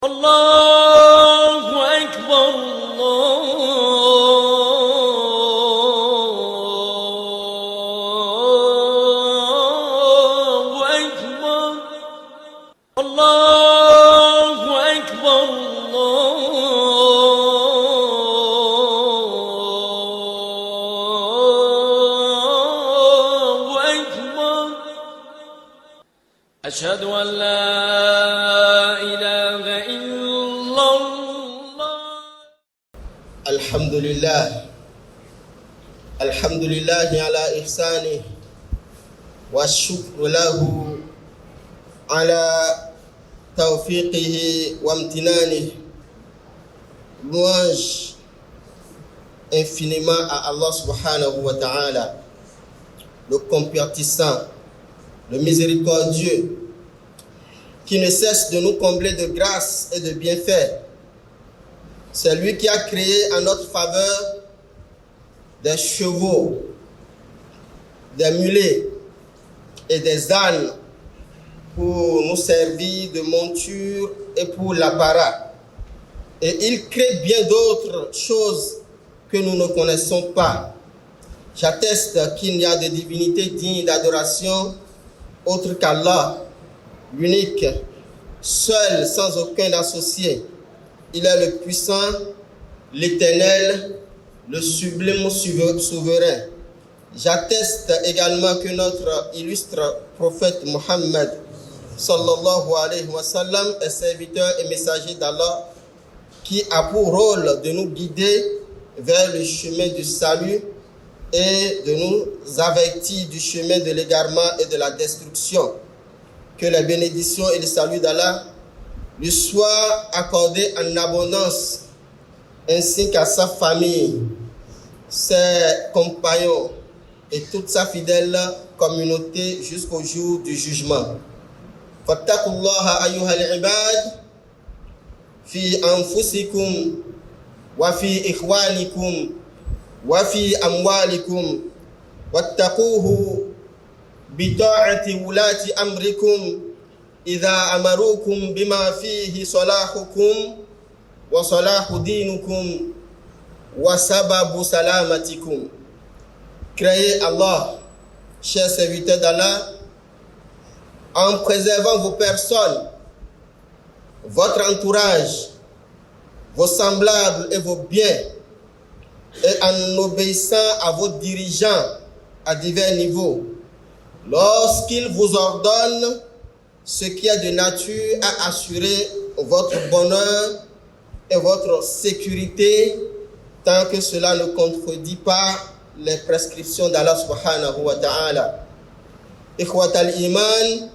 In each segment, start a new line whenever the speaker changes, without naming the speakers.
الله أكبر الله أكبر الله أكبر الله أكبر أشهد أن لا إله إلا الله
الحمد لله على إحسانه والشكر له على توفيقه وامتنانه. Louange infiniment à Allah subhanahu wa ta'ala, le compatissant, le miséricordieux, qui ne cesse de nous combler de grâce et de bienfaits. C'est lui qui a créé en notre faveur des chevaux, des mulets et des ânes pour nous servir de monture et pour l'apparat. Et il crée bien d'autres choses que nous ne connaissons pas. J'atteste qu'il n'y a de divinité digne d'adoration autre qu'Allah, l'unique, seul, sans aucun associé. Il est le puissant, l'éternel, le sublime souverain. J'atteste également que notre illustre prophète Mohammed sallallahu alayhi wa sallam est serviteur et messager d'Allah qui a pour rôle de nous guider vers le chemin du salut et de nous avertir du chemin de l'égarement et de la destruction. Que les bénédictions et le salut d'Allah lui soient accordés en abondance, ainsi qu'à sa famille, ses compagnons et toute sa fidèle communauté jusqu'au jour du jugement. Fattaqullaha ayyuhal ibad fi anfusikum wa fi ikhwanikum wa fi amwalikum wattaquhu bita'ati wulati amrikum idha amarukum bima fihi salahukum wa salahu dinukum wa sababu salamatikum. Créez Allah, chers serviteurs d'Allah, en préservant vos personnes, votre entourage, vos semblables et vos biens, et en obéissant à vos dirigeants à divers niveaux, lorsqu'ils vous ordonnent ce qui est de nature à assurer votre bonheur et votre sécurité, tant que cela ne contredit pas les prescriptions d'Allah subhanahu wa ta'ala. Ikhwatal iman,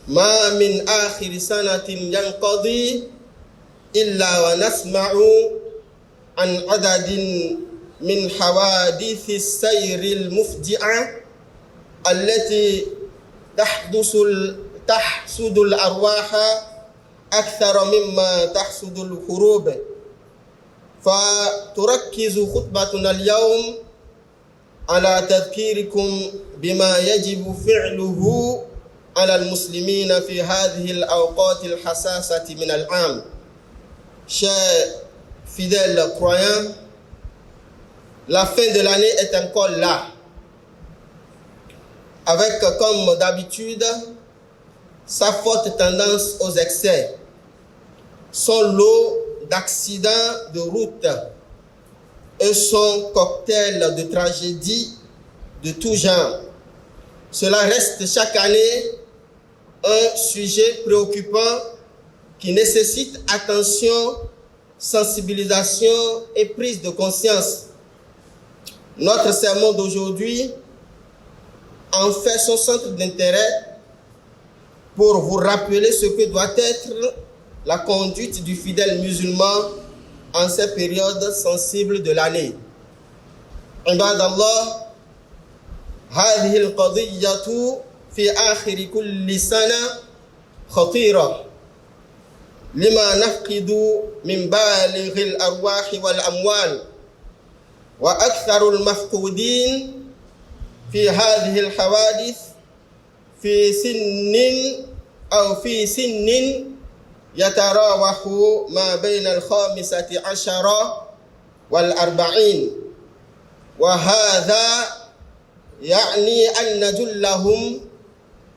ma min akhir sanatin yanqadi illa wa nasma'u an adadin min hawadithi sayri al-mufdi'a allati تحسد الأرواح أكثر مما تحسد الحروب. فتركز خطبتنا اليوم على تذكيركم بما يجب فعله على المسلمين في هذه الأوقات الحساسة من العام. Chers fidèles croyants, la fin de l'année est encore là, avec comme d'habitude sa forte tendance aux excès, son lot d'accidents de route et son cocktail de tragédies de tout genre. Cela reste chaque année un sujet préoccupant qui nécessite attention, sensibilisation et prise de conscience. Notre sermon d'aujourd'hui en fait son centre d'intérêt pour vous rappeler ce que doit être la conduite du fidèle musulman en ces périodes sensibles de l'année. Ibadallah, هذه القضية في آخر كل سنة خطيرة لما نفقد من بالغ الأرواح والأموال، وأكثر المفقودين في هذه الحوادث في سن يتراوح ما بين 15 و40 وهذا يعني أن جلهم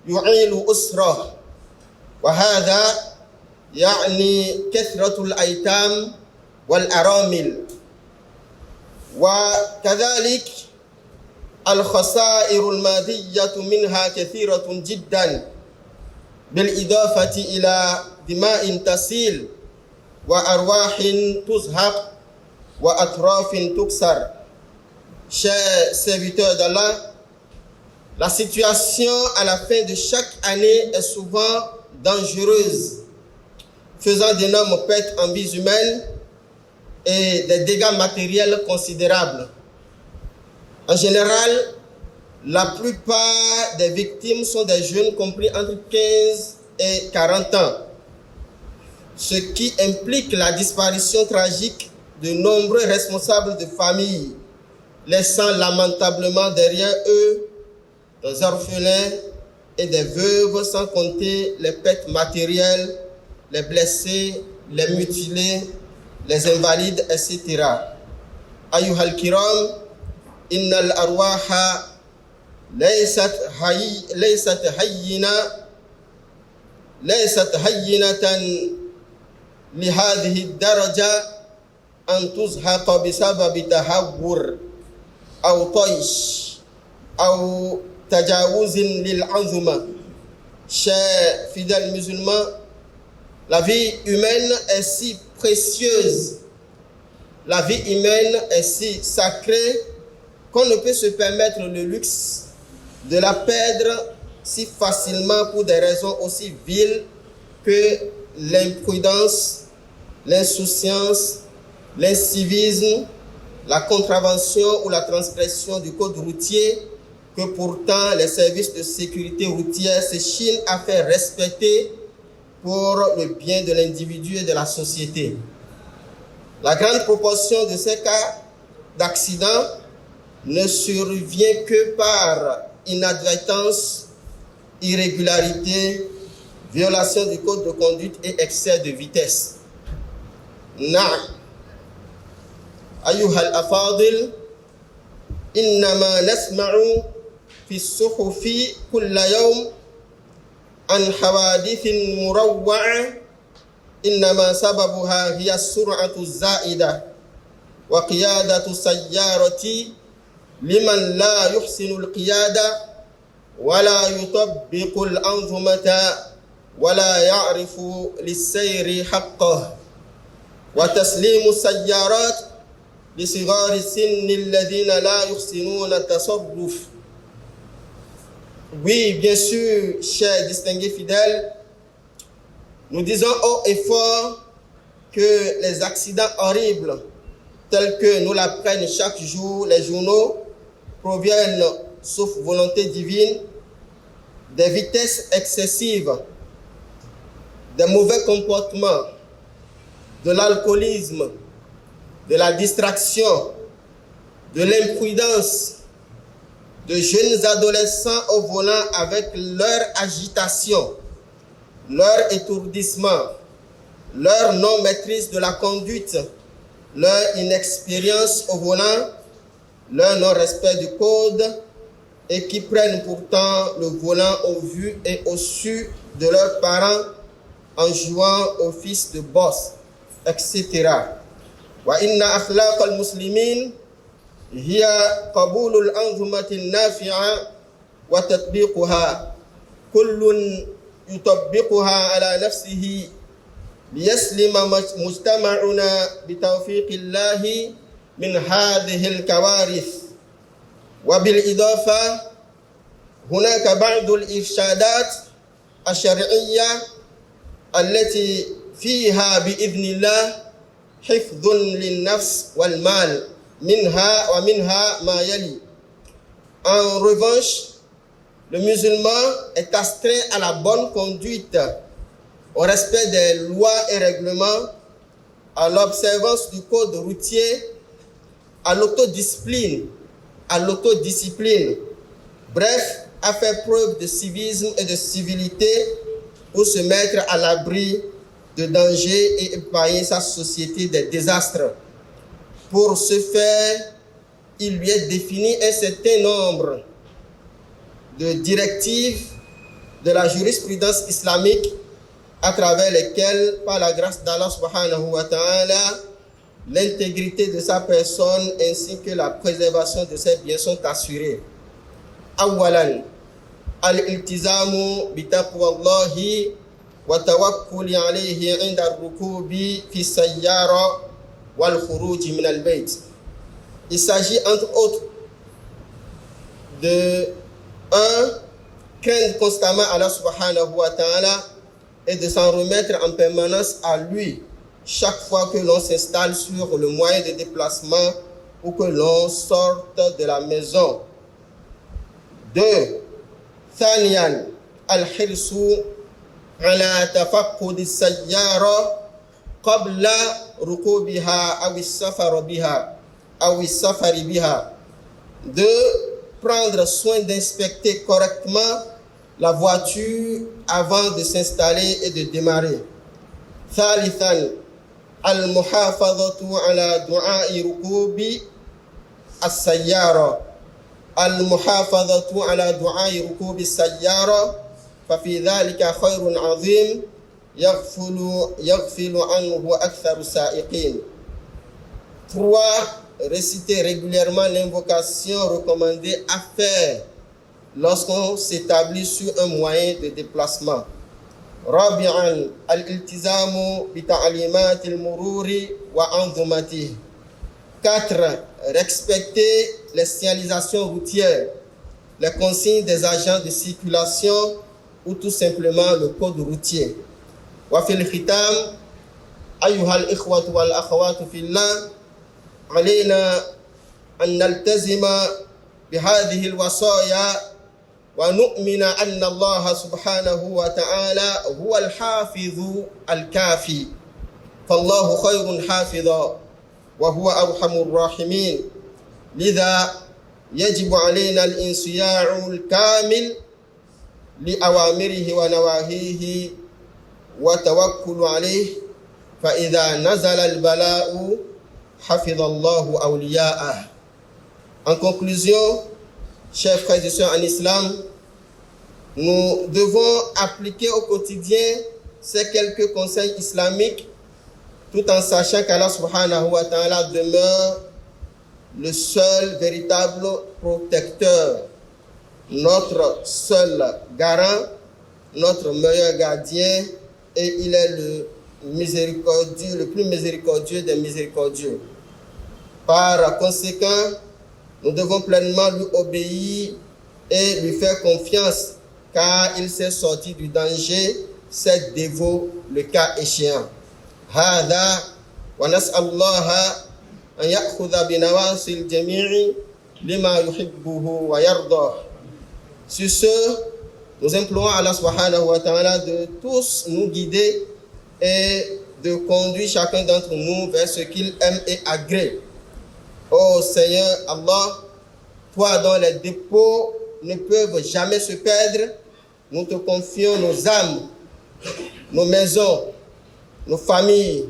يعيل أسرة وهذا يعني كثرة الأيتام والأرامل وكذلك الخسائر المادية منها كثيرة جدا بالإضافة إلى دماء تسيل وأرواح تزهق وأطراف تكسر. Chers serviteurs d'Allah, la situation à la fin de chaque année est souvent dangereuse, faisant d'énormes pertes en vies humaines et des dégâts matériels considérables. En général, la plupart des victimes sont des jeunes compris entre 15 et 40 ans, ce qui implique la disparition tragique de nombreux responsables de familles, laissant lamentablement derrière eux des orphelins et des veuves, sans compter les pertes matérielles, les blessés, les mutilés, les invalides, etc. أيها الكرام إن الأرواح ليست هينة لهذه الدرجة أن تزهق بسبب تهور أو طيش أو تجاوز للعظمة. Chers fidèles musulmans, la vie humaine est si précieuse, la vie humaine est si sacrée qu'on ne peut se permettre le luxe de la perdre si facilement pour des raisons aussi viles que l'imprudence, l'insouciance, l'incivisme, la contravention ou la transgression du code routier que pourtant les services de sécurité routière s'échinent à faire respecter pour le bien de l'individu et de la société. La grande proportion de ces cas d'accident ne survient que par inadvertance, irrégularité, violation du code de conduite et excès de vitesse. نعم أيها الأفاضل إنما نسمع في الصحف كل يوم عن حوادث مروعة إنما سببها هي السرعة الزائدة وقيادة السيارة لمن لا يحسن القيادة ولا يطبق الأنظمة ولا يعرف للسير حقه وتسليم السيارات لصغار السن الذين لا يحسنون التصرف. Oui, bien sûr, chers distingués fidèles, nous disons haut et fort que les accidents horribles tels que nous l'apprennent chaque jour les journaux proviennent, sauf volonté divine, des vitesses excessives, des mauvais comportements, de l'alcoolisme, de la distraction, de l'imprudence, de jeunes adolescents au volant avec leur agitation, leur étourdissement, leur non-maîtrise de la conduite, leur inexpérience au volant, leur non-respect du code et qui prennent pourtant le volant au vu et au su de leurs parents en jouant au fils de boss, etc. وإن أخلاق المسلمين هي قبول الأنظمة النافعة وتطبيقها كل يطبقها على نفسه ليسلم مجتمعنا بتوفيق الله من هذه الكوارث. وبالإضافة هناك بعض الإرشادات الشرعية التي فيها بإذن الله حفظ للنفس والمال ومنها ما يلي. En revanche, le musulman est astreint à la bonne conduite, au respect des lois et règlements, à l'observance du code routier, à l'autodiscipline, bref, à faire preuve de civisme et de civilité pour se mettre à l'abri de dangers et épargner sa société des désastres. Pour ce faire, il lui est défini un certain nombre de directives de la jurisprudence islamique à travers lesquelles, par la grâce d'Allah subhanahu wa ta'ala, l'intégrité de sa personne ainsi que la préservation de ses biens sont assurées. Awalan, al-iltizamu bi taqwallahi wa tawakkuli alayhi 'inda ar-rukubi fi sayyara wal khuruj min al-bayt. Il s'agit entre autres de 1. Craindre constamment Allah subhanahu wa ta'ala et de s'en remettre en permanence à lui chaque fois que l'on s'installe sur le moyen de déplacement ou que l'on sorte de la maison. 2. ثانيا الحرص على تفقد السيارة قبل ركوبها أو السفر بها. 2. Prendre soin d'inspecter correctement la voiture avant de s'installer et de démarrer. ثالثا المحافظة على دعاء ركوب السيارة ففي ذلك خير عظيم يغفل عنه أكثر السائقين. 3. Réciter régulièrement l'invocation recommandée à faire lorsqu'on s'établit sur un moyen de déplacement. رابعا الالتزام بتعليمات المرور وأنظمته. 4. Respecter les signalisations routières, les consignes des agents de circulation ou tout simplement le code routier. وفي الختام أيها الإخوة والأخوات في الله علينا أن نلتزم بهذه الوصايا ونؤمن أن الله سبحانه وتعالى هو الحافظ الكافي فالله خير حافظا وهو أرحم الراحمين لذا يجب علينا الانصياع الكامل لأوامره ونواهيه وتوكل عليه فإذا نزل البلاء حفظ الله أولياءه. En conclusion, chers frères et sœurs en islam, nous devons appliquer au quotidien ces quelques conseils islamiques tout en sachant qu'Allah subhanahu wa ta'ala demeure le seul véritable protecteur, notre seul garant, notre meilleur gardien, et il est le miséricordieux, le plus miséricordieux des miséricordieux. Par conséquent, nous devons pleinement lui obéir et lui faire confiance, car il s'est sorti du danger, s'est dévot le cas échéant. هذا ونسأل الله أن يأخذ بنواصي الجميع لما يحبه ويرضى. Sur ce, nous implorons Allah subhanahu wa ta'ala de tous nous guider et de conduire chacun d'entre nous vers ce qu'il aime et agrée. Ô Seigneur Allah, toi dont les dépôts ne peuvent jamais se perdre, nous te confions nos âmes, nos maisons, nos familles,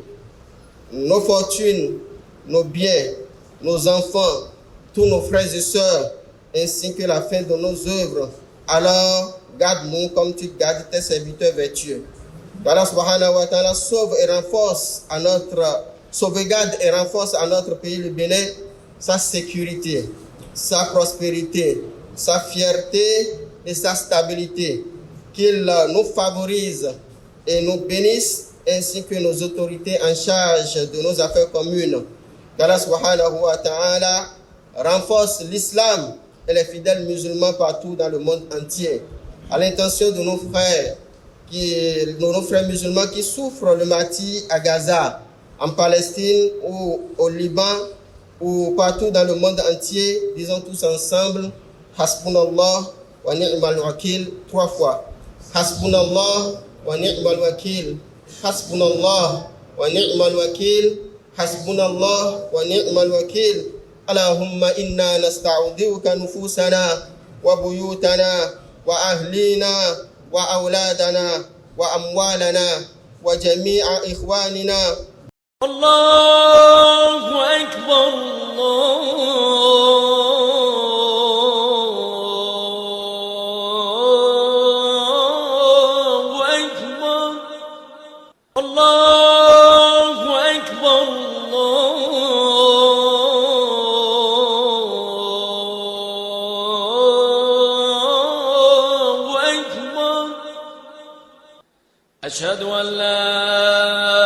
nos fortunes, nos biens, nos enfants, tous nos frères et sœurs, ainsi que la fin de nos œuvres. Alors, garde-nous comme tu gardes tes serviteurs vertueux. Allah subhanahu wa ta'ala sauvegarde et renforce à notre pays le Bénin sa sécurité, sa prospérité, sa fierté et sa stabilité. Qu'il nous favorise et nous bénisse, ainsi que nos autorités en charge de nos affaires communes. Allah subhanahu wa ta'ala renforce l'islam et les fidèles musulmans partout dans le monde entier. À l'intention de nos frères musulmans qui souffrent le martyre à Gaza, en Palestine ou au Liban ou partout dans le monde entier, disons tous ensemble, Hasbunallah wa ni'mal wakil, 3 fois. Hasbunallah wa ni'mal wakil. Hasbunallah wa ni'mal wakil. Hasbunallah wa ni'mal wakil. Allahumma inna nasta'udhi'uka nufusana wa buyutana wa ahlina wa awladana wa amwalana وجميع إخواننا.
الله أكبر الله أكبر الله أكبر الله أكبر. أشهد أن لا